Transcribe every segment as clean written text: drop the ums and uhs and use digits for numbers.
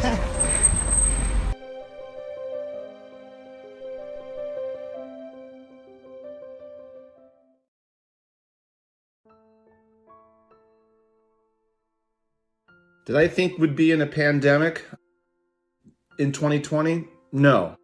Did I think we'd be in a pandemic in 2020? No.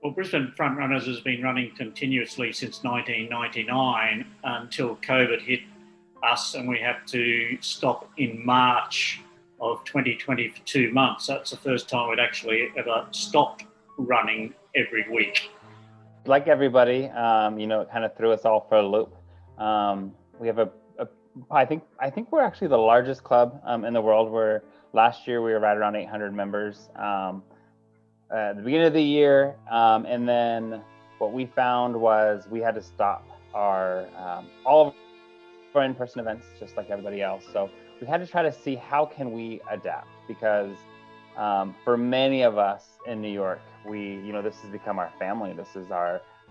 Well, Brisbane Frontrunners has been running continuously since 1999 until COVID hit us and we had to stop in March of 2020 for 2 months. That's the first time we'd actually ever stopped running every week. Like everybody, it kind of threw us all for a loop. We have I think we're actually the largest club in the world. Where last year we were right around 800 members at the beginning of the year, and then what we found was we had to stop our all of our in-person events, just like everybody else. So we had to try to see how can we adapt, because for many of us in New York, this has become our family.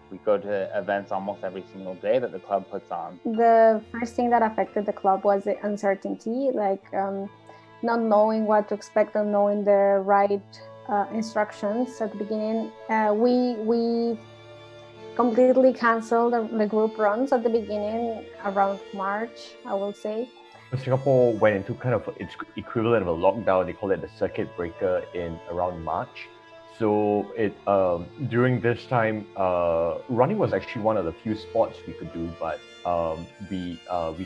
We go to events almost every single day that the club puts on. The first thing that affected the club was the uncertainty, not knowing what to expect, not knowing the right instructions at the beginning. We completely canceled the group runs at the beginning around March, I will say. Singapore went into kind of its equivalent of a lockdown. They call it the circuit breaker in around March. So during this time, running was actually one of the few sports we could do, but we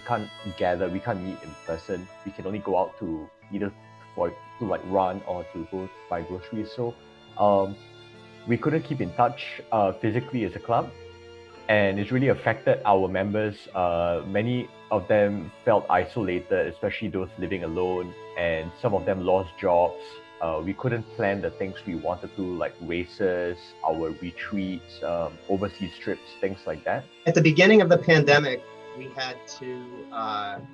can't gather, we can't meet in person. We can only go out to either to run or to go buy groceries. So we couldn't keep in touch physically as a club, and it's really affected our members. Many of them felt isolated, especially those living alone, and some of them lost jobs. We couldn't plan the things we wanted to, like races, our retreats, overseas trips, things like that. At the beginning of the pandemic, we had to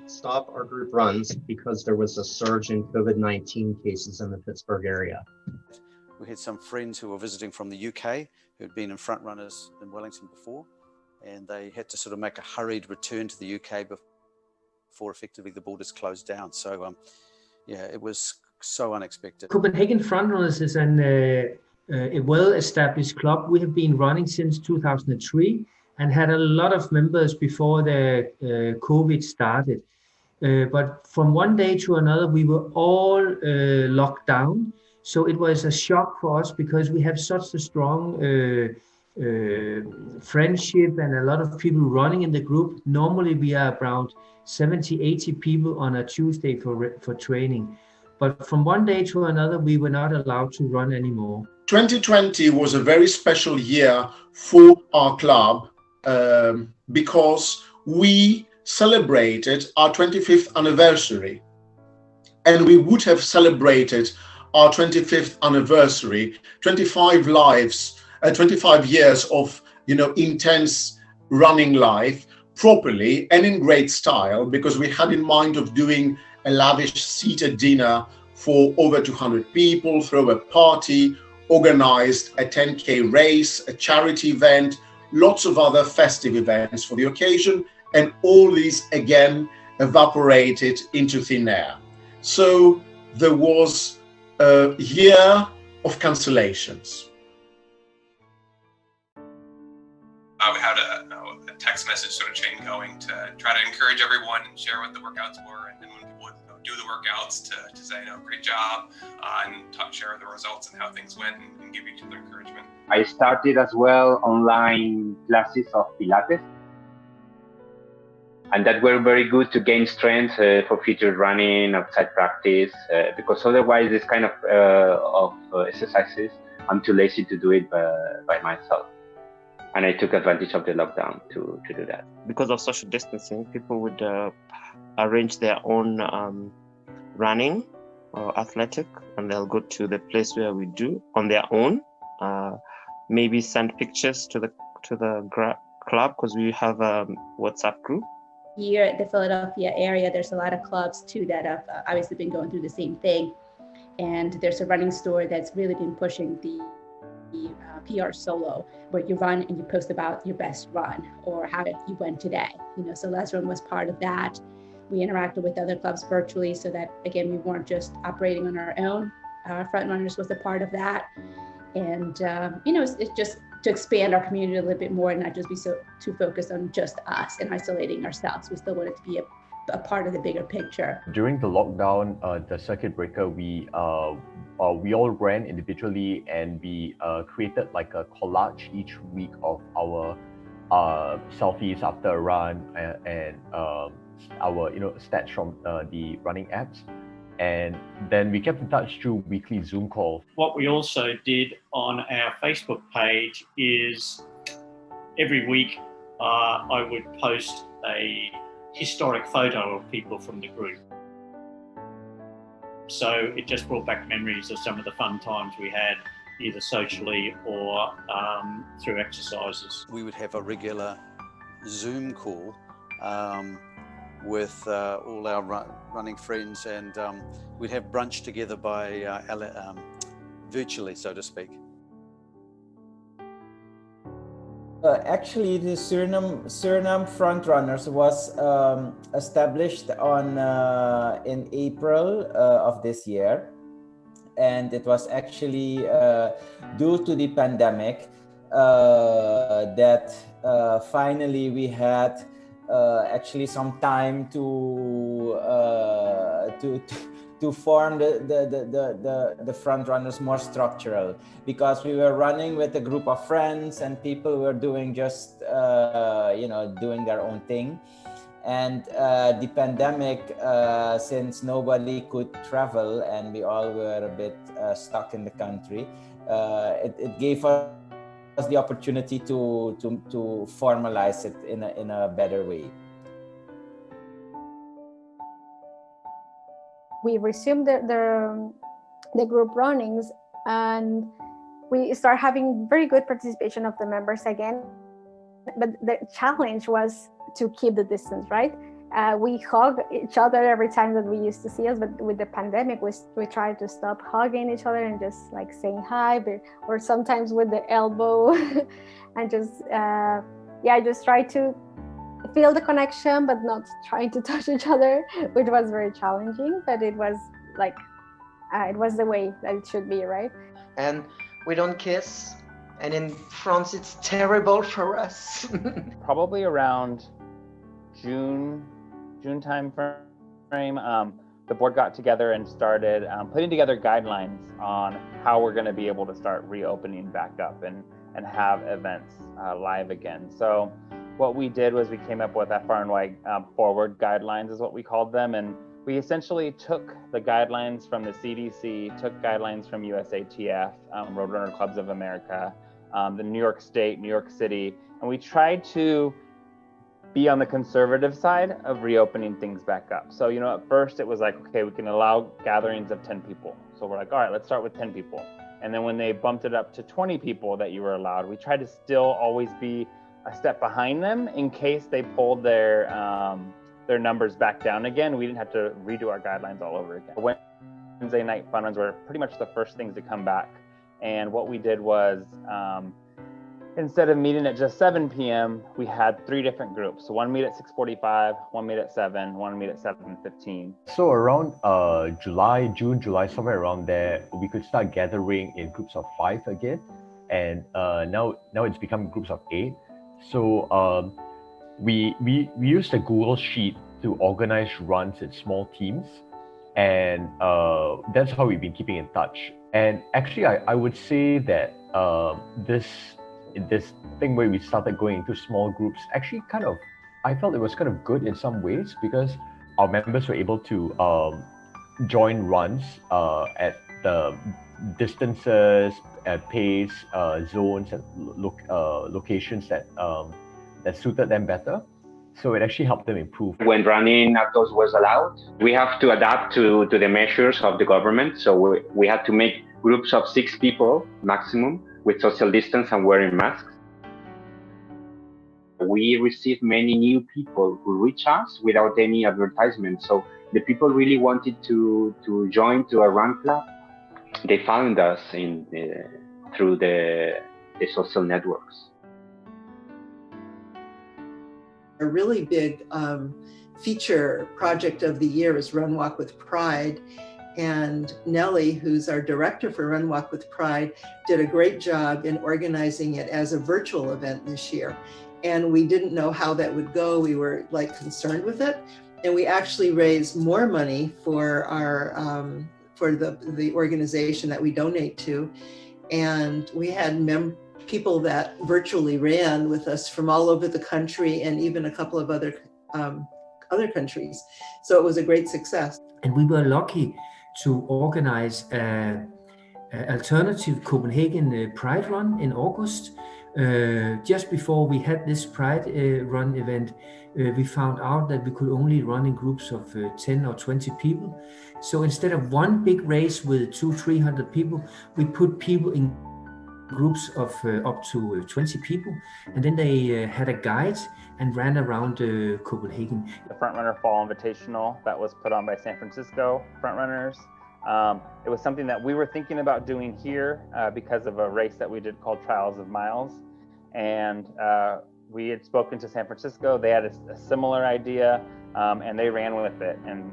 stop our group runs because there was a surge in COVID-19 cases in the Pittsburgh area. We had some friends who were visiting from the UK who had been in Frontrunners in Wellington before, and they had to sort of make a hurried return to the UK before effectively the borders closed down. So it was so unexpected. Copenhagen Frontrunners is a well-established club. We have been running since 2003 and had a lot of members before the COVID started. But from one day to another, we were all locked down. So it was a shock for us because we have such a strong friendship and a lot of people running in the group. Normally we are around 70, 80 people on a Tuesday for training. But from one day to another, we were not allowed to run anymore. 2020 was a very special year for our club because we celebrated our 25th anniversary. And we would have celebrated our 25th anniversary, 25 years of intense running life properly and in great style, because we had in mind of doing a lavish seated dinner for over 200 people, throw a party, organized a 10K race, a charity event, lots of other festive events for the occasion, and all these again evaporated into thin air. So there was a year of cancellations. We had a text message sort of chain going to try to encourage everyone and share what the workouts were, and then when people would do the workouts to say, great job, and share the results and how things went, and give each other encouragement. I started as well online classes of Pilates, and that were very good to gain strength for future running, outside practice, because otherwise this kind of exercises, I'm too lazy to do it by myself. And I took advantage of the lockdown to do that. Because of social distancing, people would arrange their own running or athletic, and they'll go to the place where we do on their own. Maybe send pictures to the club, because we have a WhatsApp group. Here at the Philadelphia area, there's a lot of clubs too that have obviously been going through the same thing. And there's a running store that's really been pushing the PR solo, where you run and you post about your best run or how you went today. So Let's Run was part of that. We interacted with other clubs virtually so that, again, we weren't just operating on our own. Frontrunners was a part of that. And, it's just to expand our community a little bit more and not just be too focused on just us and isolating ourselves. We still wanted to be a part of the bigger picture. During the lockdown, the circuit breaker, we all ran individually, and we created like a collage each week of our selfies after a run and our stats from the running apps. And then we kept in touch through weekly Zoom calls. What we also did on our Facebook page is every week I would post a historic photo of people from the group. So it just brought back memories of some of the fun times we had, either socially or through exercises. We would have a regular Zoom call with all our running friends, and we'd have brunch together virtually, so to speak. Actually, the Suriname Frontrunners was established in April of this year, and it was actually due to the pandemic that finally we had actually some time to form the Frontrunners more structural, because we were running with a group of friends and people were doing just doing their own thing. And the pandemic, since nobody could travel and we all were a bit stuck in the country, it gave us the opportunity to formalize it in a better way. We resumed the group runnings, and we start having very good participation of the members again. But the challenge was to keep the distance, right? We hug each other every time that we used to see us, but with the pandemic, we tried to stop hugging each other and just like saying hi, or sometimes with the elbow, and just try to feel the connection, but not trying to touch each other, which was very challenging. But it was it was the way that it should be, right? And we don't kiss, and in France it's terrible for us. Probably around June time frame, the board got together and started putting together guidelines on how we're going to be able to start reopening back up and have events live again. So what we did was we came up with FRNY forward guidelines is what we called them, and we essentially took the guidelines from the CDC, took guidelines from USATF, Roadrunner Clubs of America, the New York State, New York City, and we tried to be on the conservative side of reopening things back up. So, at first it was like, okay, we can allow gatherings of 10 people. So we're like, all right, let's start with 10 people. And then when they bumped it up to 20 people that you were allowed, we tried to still always be a step behind them in case they pulled their numbers back down again. We didn't have to redo our guidelines all over again. Wednesday night fun runs were pretty much the first things to come back. And what we did was, instead of meeting at just 7 p.m., we had 3 different groups. So one meet at 6:45, one meet at 7, one meet at 7:15. So around June, July, somewhere around there, we could start gathering in groups of 5 again. And now it's become groups of 8. So we used a Google Sheet to organize runs in small teams. And that's how we've been keeping in touch. And actually, I would say that this thing where we started going into small groups actually I felt it was kind of good in some ways, because our members were able to join runs at the distances, pace, zones, and locations that suited them better. So it actually helped them improve. When running outdoors was allowed, we have to adapt to the measures of the government. So we had to make groups of 6 people maximum, with social distance and wearing masks. We received many new people who reached us without any advertisement. So the people really wanted to join to a run club. They found us through the social networks. A really big feature project of the year is Run Walk with Pride. And Nellie, who's our director for Run Walk with Pride, did a great job in organizing it as a virtual event this year. And we didn't know how that would go. We were like concerned with it. And we actually raised more money for our for the organization that we donate to. And we had people that virtually ran with us from all over the country and even a couple of other countries. So it was a great success. And we were lucky to organize an alternative Copenhagen Pride Run in August. Just before we had this Pride Run event, we found out that we could only run in groups of 10 or 20 people. So instead of one big race with 200-300 people, we put people in groups of up to 20 people, and then they had a guide and ran around Copenhagen. The Frontrunner Fall Invitational that was put on by San Francisco Frontrunners. It was something that we were thinking about doing here because of a race that we did called Trials of Miles. And we had spoken to San Francisco. They had a similar idea and they ran with it. And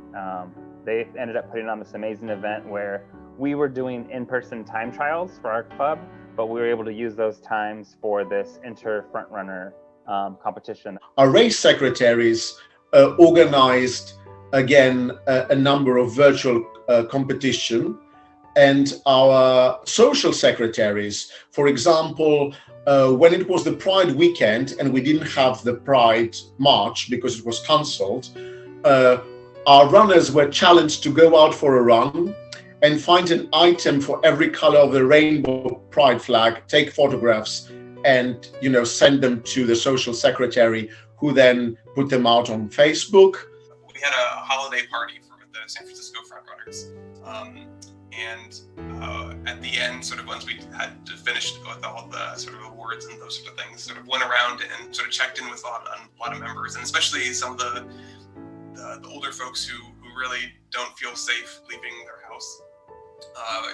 they ended up putting on this amazing event where we were doing in-person time trials for our club, but we were able to use those times for this inter-frontrunner competition. Our race secretaries organized again a number of virtual competition, and our social secretaries, for example, when it was the Pride weekend and we didn't have the Pride March because it was cancelled, our runners were challenged to go out for a run and find an item for every color of the rainbow pride flag, take photographs, and send them to the social secretary, who then put them out on Facebook. We had a holiday party for the San Francisco Frontrunners, and at the end, sort of once we had finished with all the sort of awards and those sort of things, sort of went around and sort of checked in with a lot of members, and especially some of the older folks who really don't feel safe leaving their house.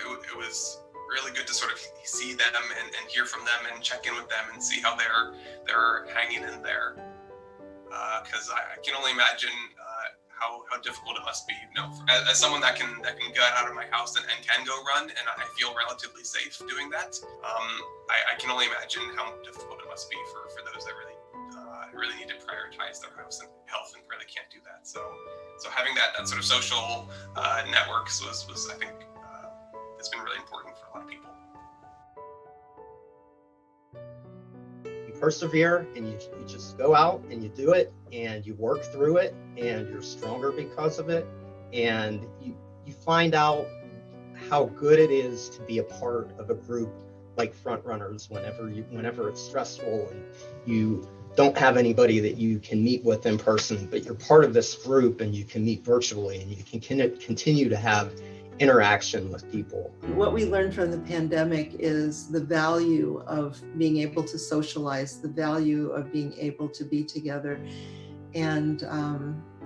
It was really good to sort of see them and hear from them and check in with them and see how they're hanging in there. Because I can only imagine how difficult it must be, as someone that can get out of my house and can go run, and I feel relatively safe doing that. I can only imagine how difficult it must be for those that really need to prioritize their house and health and really can't do that. So having that sort of social networks was I think it's been really important for a lot of people. You persevere and you just go out and you do it and you work through it and you're stronger because of it, and you find out how good it is to be a part of a group like Frontrunners whenever it's stressful and you don't have anybody that you can meet with in person, but you're part of this group and you can meet virtually and you can continue to have interaction with people. What we learned from the pandemic is the value of being able to socialize, the value of being able to be together, and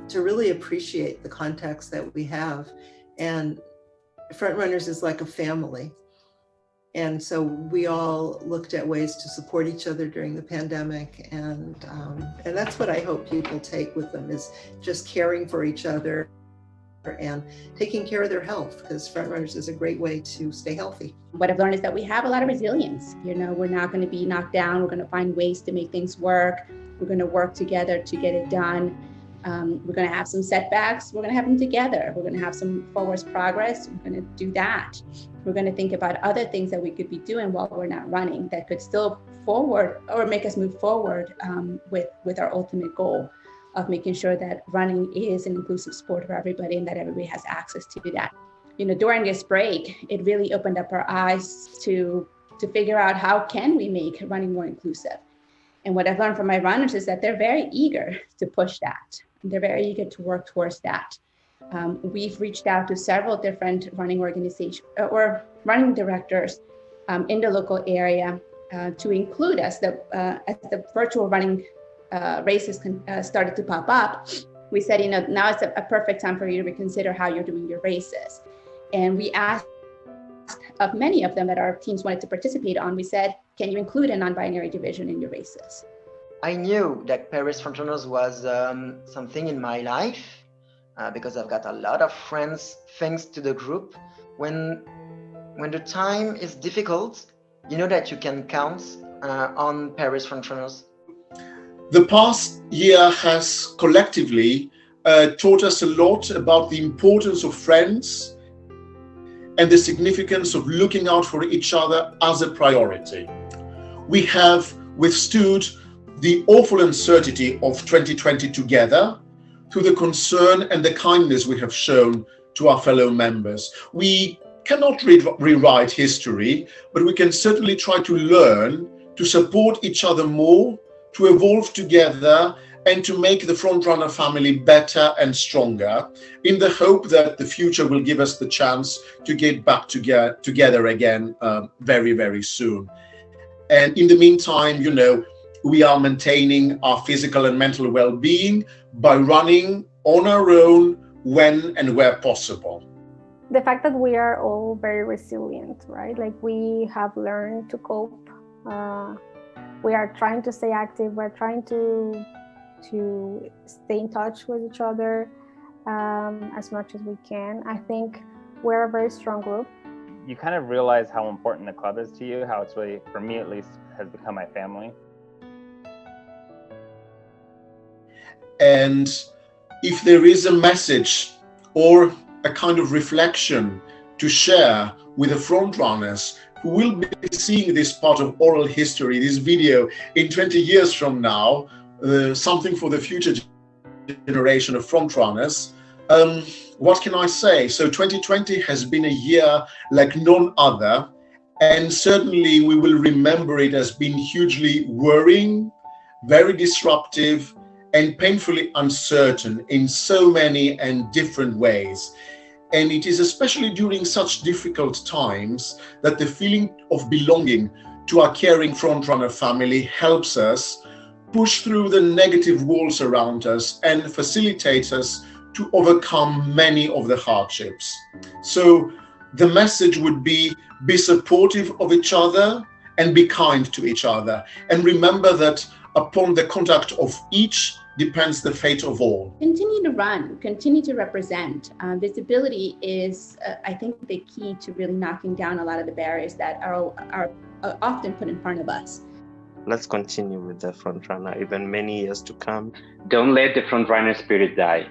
to really appreciate the context that we have. And Frontrunners is like a family. And so we all looked at ways to support each other during the pandemic. And that's what I hope people take with them, is just caring for each other and taking care of their health, because Frontrunners is a great way to stay healthy. What I've learned is that we have a lot of resilience. We're not going to be knocked down. We're going to find ways to make things work. We're going to work together to get it done. We're going to have some setbacks. We're going to have them together. We're going to have some forward progress. We're going to do that. We're going to think about other things that we could be doing while we're not running that could still forward or make us move forward with our ultimate goal of making sure that running is an inclusive sport for everybody and that everybody has access to that. During this break, it really opened up our eyes to figure out how can we make running more inclusive. And what I've learned from my runners is that they're very eager to push that. They're very eager to work towards that. We've reached out to several different running organizations or running directors in the local area to include us. As the virtual running races started to pop up, we said, now it's a perfect time for you to reconsider how you're doing your races. And we asked of many of them that our teams wanted to participate on, we said, can you include a non-binary division in your races? I knew that Paris Frontrunners was something in my life because I've got a lot of friends thanks to the group. When the time is difficult, you know that you can count on Paris Frontrunners. The past year has collectively taught us a lot about the importance of friends and the significance of looking out for each other as a priority. We have withstood the awful uncertainty of 2020 together through the concern and the kindness we have shown to our fellow members. We cannot rewrite history, but we can certainly try to learn to support each other more, to evolve together, and to make the Frontrunner family better and stronger, in the hope that the future will give us the chance to get back together again very, very soon. And in the meantime, you know, we are maintaining our physical and mental well-being by running on our own when and where possible. The fact that we are all very resilient, right? Like we have learned to cope. We are trying to stay active. We're trying to stay in touch with each other as much as we can. I think we're a very strong group. You kind of realize how important the club is to you, how it's really, for me at least, has become my family. And if there is a message or a kind of reflection to share with the Frontrunners who will be seeing this part of oral history, this video in 20 years from now, something for the future generation of Frontrunners, what can I say? So 2020 has been a year like none other, and certainly we will remember it as being hugely worrying, very disruptive, and painfully uncertain in so many and different ways. And it is especially during such difficult times that the feeling of belonging to our caring Frontrunner family helps us push through the negative walls around us and facilitates us to overcome many of the hardships. So the message would be supportive of each other and be kind to each other. And remember that upon the conduct of each depends the fate of all. Continue to run, continue to represent. Visibility is, I think, the key to really knocking down a lot of the barriers that are often put in front of us. Let's continue with the Frontrunner, even many years to come. Don't let the Frontrunner spirit die.